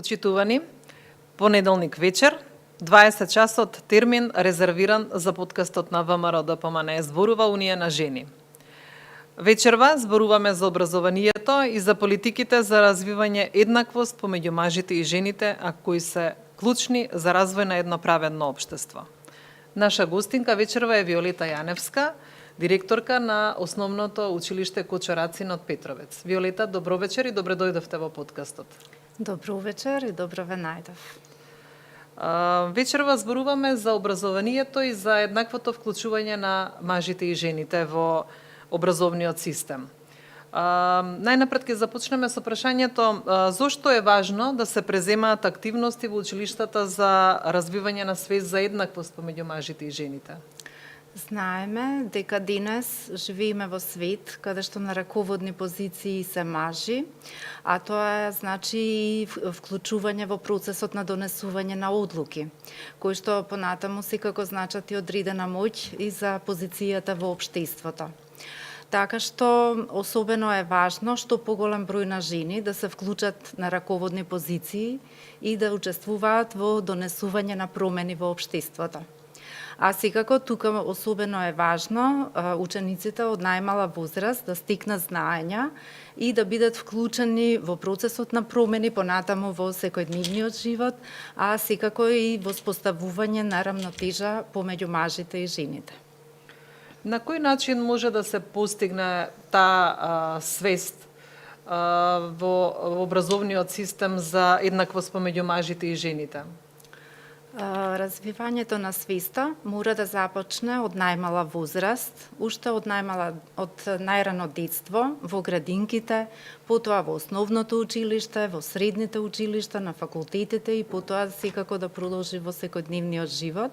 Почитувани, понеделник вечер, 20 часот термин резервиран за подкастот на ВМРО ДПМН зборува Унија на жени. Вечерва зборуваме за образованието и за политиките за развивање еднаквост помеѓу мажите и жените, а кои се клучни за развој на едно праведно општество. Наша гостинка вечерва е Виолета Јаневска, директорка на Основното училиште Кочорацин од Петровец. Виолета, добро вечер и добре дојдовте во подкастот. Добро вечер и добро ве најдов. Вечерва зборуваме за образованието и за еднаквото вклучување на мажите и жените во образовниот систем. Најнапред ќе започнеме со прашањето зошто е важно да се преземаат активности во училиштата за развивање на свест за еднаквост помеѓу мажите и жените? Знаеме дека денес живееме во свет каде што на раководни позиции се мажи, а тоа значи и вклучување во процесот на донесување на одлуки, кои што понатаму секако значат и одредена моќ и за позицијата во општеството. Така што особено е важно што поголем број на жени да се вклучат на раководни позиции и да учествуваат во донесување на промени во општеството. А секако тука особено е важно учениците од најмала возраст да стекнат знаења и да бидат вклучени во процесот на промени понатаму во секојдневниот живот, а секако и во споставување на рамнотежа помеѓу мажите и жените. На кој начин може да се постигне таа свест во образовниот систем за еднаквост помеѓу мажите и жените? Развивањето на свеста мора да започне од најмала возраст, уште од најрано детство, во градинките, потоа во основното училиште, во средните училишта, на факултетите и потоа секако да продолжи во секојдневниот живот.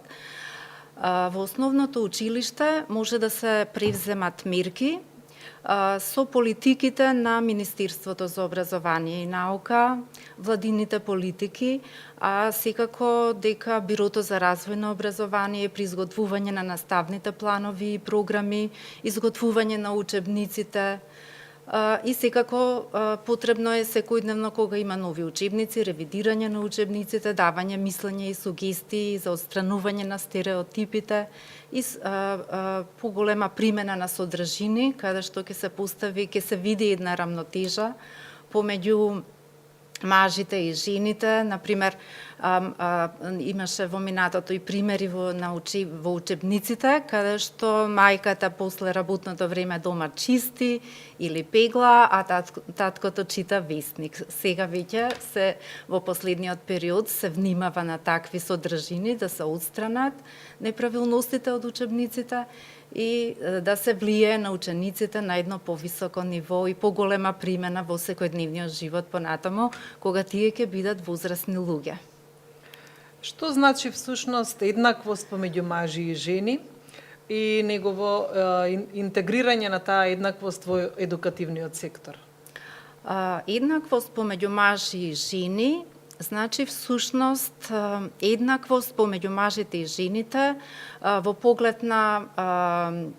Во основното училиште може да се превземат мерки со политиките на Министерството за образование и наука, владините политики, а секако дека Бирото за развој на образование при изготвување на наставните планови и програми, изготвување на учебниците, и секако потребно е секојдневно кога има нови учебници, ревидирање на учебниците, давање мислење и сугестии за отстранување на стереотипите и поголема примена на содржини, каде што ќе се види една рамнотежа помеѓу мажите и жените. Например, имаше во минатото и примери во учебниците, каде што мајката после работното време дома чисти или пегла, а таткото чита весник. Сега веќе во последниот период се внимава на такви содржини да се отстранат неправилностите од учебниците и да се влијае на учениците на едно повисоко ниво и поголема примена во секојдневниот живот понатаму, кога тие ќе бидат возрастни луѓе. Што значи всушност еднаквост помеѓу мажи и жени и негово интегрирање на таа еднаквост во едукативниот сектор? Еднаквост помеѓу мажи и жени значи всушност еднаквост помеѓу мажите и жените во поглед на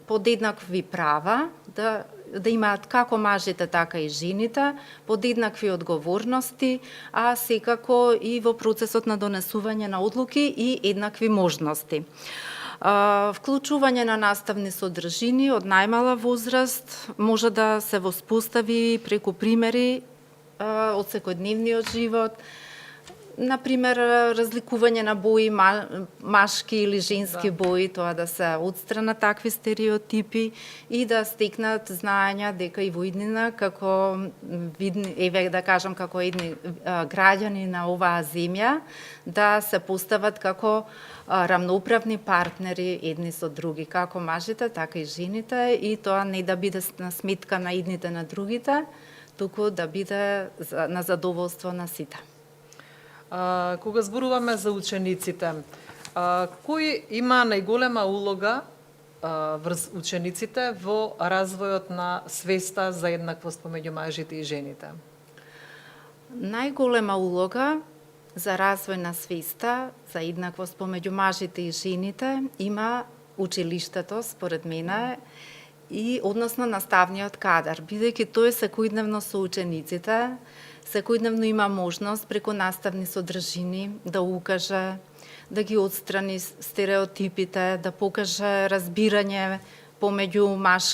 подеднакви права, да имаат како мажите, така и жените, подеднакви одговорности, а секако и во процесот на донесување на одлуки и еднакви можности. Вклучување на наставни содржини од најмала возраст може да се воспостави преку примери од секојдневниот живот. Например, разликување на бои, машки или женски бои, тоа да се отстранат такви стереотипи и да стекнат знаења дека и во иднина, како едни граѓани на оваа земја, да се постават како рамноправни партнери едни со други, како мажите, така и жените, и тоа не да биде на сметка на едните на другите, туку да биде на задоволство на сите. Кога зборуваме за учениците, кој има најголема улога врз учениците во развојот на свеста за еднаквост помеѓу мажите и жените? Најголема улога за развој на свеста за еднаквост помеѓу мажите и жените има училиштето, според мене, и односно наставниот кадар, бидејќи тој секојдневно со учениците, секојдневно има можност преку наставни содржини да укаже, да ги отстрани стереотипите, да покаже разбирање помеѓу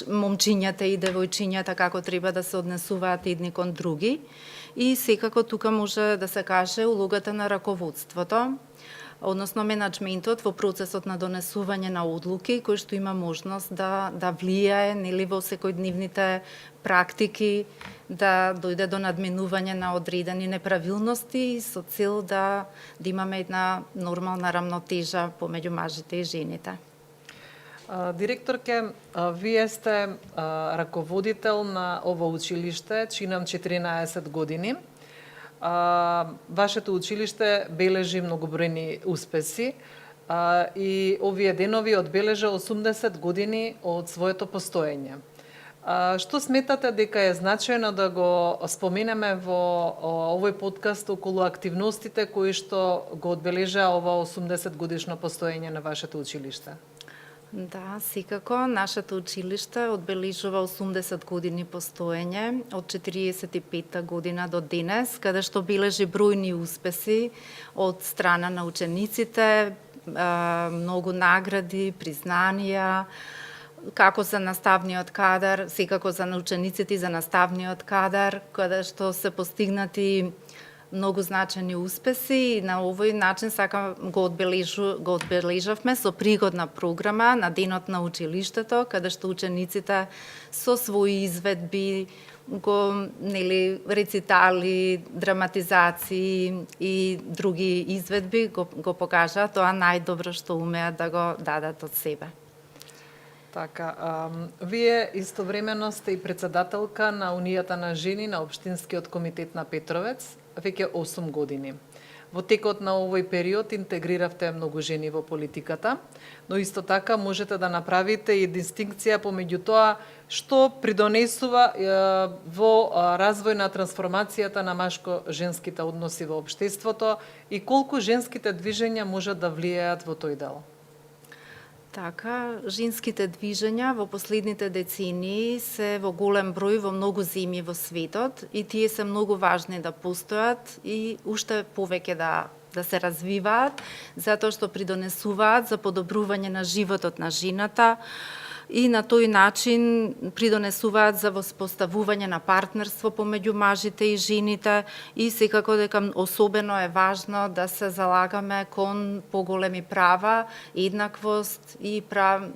момчињата и девојчињата како треба да се однесуваат едни кон други. И секако тука може да се каже улогата на раководството, односно менаџментот во процесот на донесување на одлуки, кој што има можност да влијае нели во секојдневните практики, да дојде до надменување на одредени неправилности со цел да имаме една нормална рамнотежа помеѓу мажите и жените. Директорке, вие сте раководител на ова училиште, чинам 14 години. Вашето училиште бележи многобројни успеси и овие денови одбележа 80 години од своето постоење. Што сметате дека е значајно да го споменеме во овој подкаст околу активностите кои што го одбележа ова 80 годишно постоење на вашето училиште? Да, секако, нашето училиште одбележува 80 години постоење од 45-та година до денес, каде што бележи бројни успеси од страна на учениците, многу награди, признанија, како за наставниот кадар, секако за учениците и за наставниот кадар, каде што се постигнати многу значајни успеси и на овој начин го одбележавме со пригодна програма на денот на училиштето, каде што учениците со своји изведби, рецитали, драматизации и други изведби го покажаат тоа најдобро што умеат да го дадат од себе. Така, вие истовремено сте и председателка на Унијата на жени на Општинскиот комитет на Петровец веќе 8 години. Во текот на овој период интегриравте многу жени во политиката, но исто така можете да направите и дистинкција помеѓу тоа што придонесува во развој на трансформацијата на машко-женските односи во општеството и колку женските движења можат да влијаат во тој дел. Така, женските движења во последните децении се во голем број во многу земји во светот и тие се многу важни да постојат и уште повеќе да се развиваат, затоа што придонесуваат за подобрување на животот на жената и на тој начин придонесуваат за воспоставување на партнерство помеѓу мажите и жените и секако дека особено е важно да се залагаме кон поголеми права, еднаквост и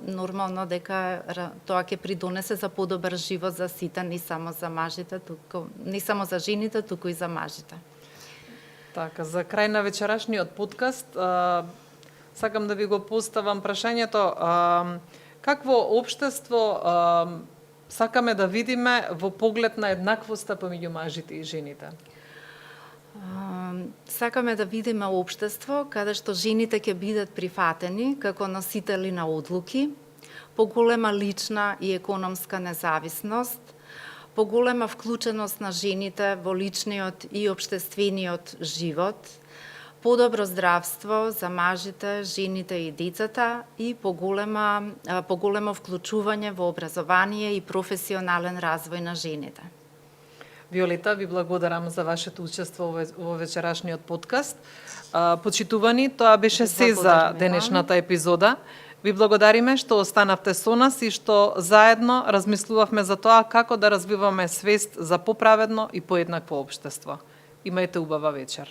нормално дека тоа ќе придонесе за подобар живот за сите, не само за мажите, не само за жените, туку и за мажите. Така, за крај на вечерашниот подкаст сакам да ви го поставам прашањето какво општество сакаме да видиме во поглед на еднаквоста помеѓу мажите и жените? Сакаме да видиме општество каде што жените ќе бидат прифатени како носители на одлуки, поголема лична и економска независност, поголема вклученост на жените во личниот и општествениот живот, подобро здравство за мажите, жените и децата и поголемо вклучување во образование и професионален развој на жените. Виолета, ви благодарам за вашето учество во вечерашниот подкаст. Почитувани, тоа беше се за денешната епизода. Ви благодариме што останавте со нас и што заедно размислувавме за тоа како да развиваме свест за поправедно и поеднакво општество. Имајте убава вечер.